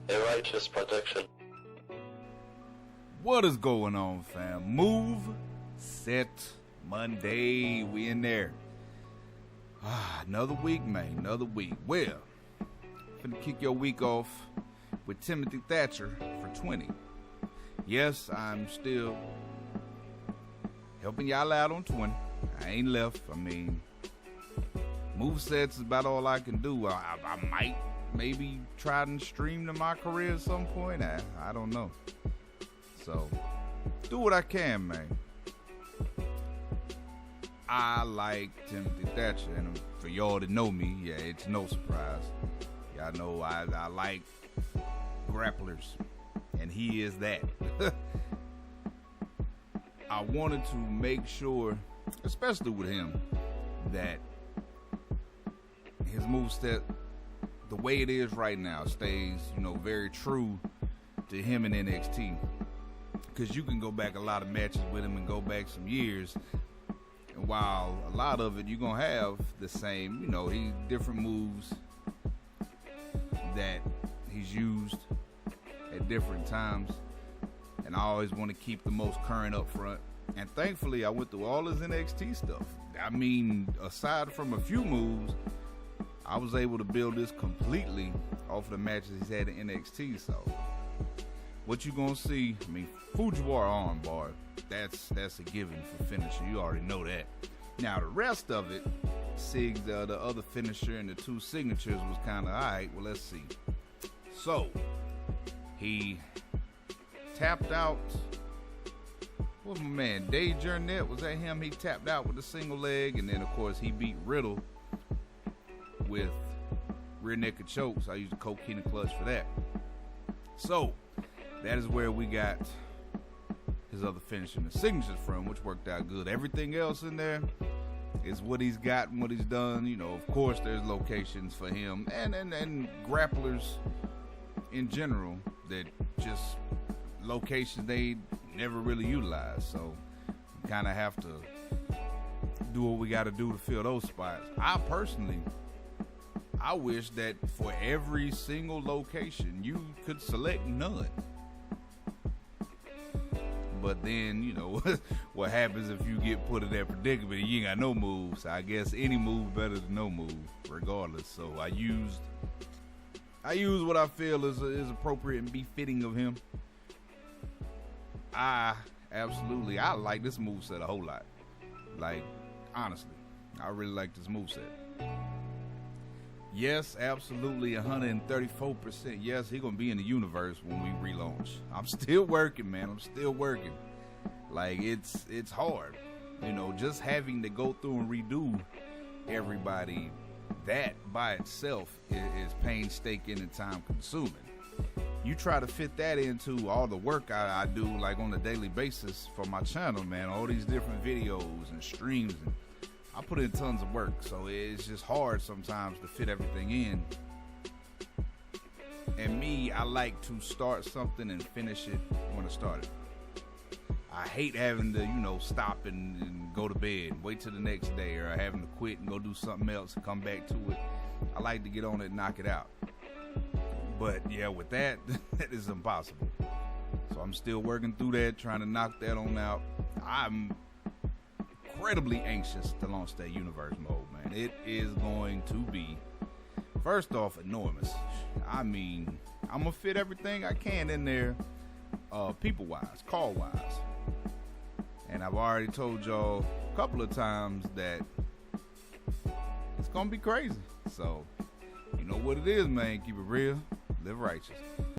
A righteous protection. What is going on, fam? Moveset Monday. We in there. Another week, man. Another week. Well, finna kick your week off with Timothy Thatcher for 20. Yes, I'm still helping y'all out on 20. I ain't left. I mean, Movesets is about all I can do. I might maybe try and stream to my career at some point. I don't know. So, do what I can, man. I like Timothy Thatcher, and for y'all that know me, yeah, it's no surprise. Y'all know I like grapplers, and he is that. I wanted to make sure, especially with him, that his moveset, the way it is right now, stays, very true to him in NXT. Because you can go back a lot of matches with him and go back some years, and while a lot of it you're going to have the same, he different moves that he's used at different times, and I always want to keep the most current up front. And thankfully I went through all his NXT stuff. I mean, aside from a few moves, I was able to build this completely off of the matches he's had in NXT. So what you gonna see, I mean, Fujiwara armbar, that's a given for finisher. You already know that. Now the rest of it, the other finisher and the two signatures was kind of alright. Well, let's see. So he tapped out. What was my man, Dave Jurnett? Was that him? He tapped out with a single leg, and then of course he beat Riddle with rear naked chokes. I used a cocaine clutch for that. So that is where we got his other finish and the signatures from, which worked out good. Everything else in there is what he's got and what he's done. Of course there's locations for him and grapplers in general that just locations they never really utilize. So we kind of have to do what we got to do to fill those spots. I wish that for every single location you could select none. But then, what happens if you get put in that predicament and you ain't got no moves? I guess any move better than no move, regardless. So I used what I feel is appropriate and befitting of him. I like this moveset a whole lot. Like, honestly, I really like this moveset. Yes, absolutely, 134%. Yes, he's going to be in the universe when we relaunch. I'm still working, man. I'm still working. Like, it's hard. Just having to go through and redo everybody, that by itself is painstaking and time consuming. You try to fit that into all the work I do, like on a daily basis for my channel, man. All these different videos and streams, and I put in tons of work, so it's just hard sometimes to fit everything in. And me, I like to start something and finish it when I start it. I hate having to, stop and go to bed, wait till the next day, or having to quit and go do something else and come back to it. I like to get on it and knock it out. But yeah, with that, that is impossible. So I'm still working through that, trying to knock that on out. I'm incredibly anxious to launch that universe mode, man. It is going to be, first off, enormous. I mean, I'm gonna fit everything I can in there, people-wise, call-wise. And I've already told y'all a couple of times that it's gonna be crazy. So, you know what it is, man. Keep it real, live righteous.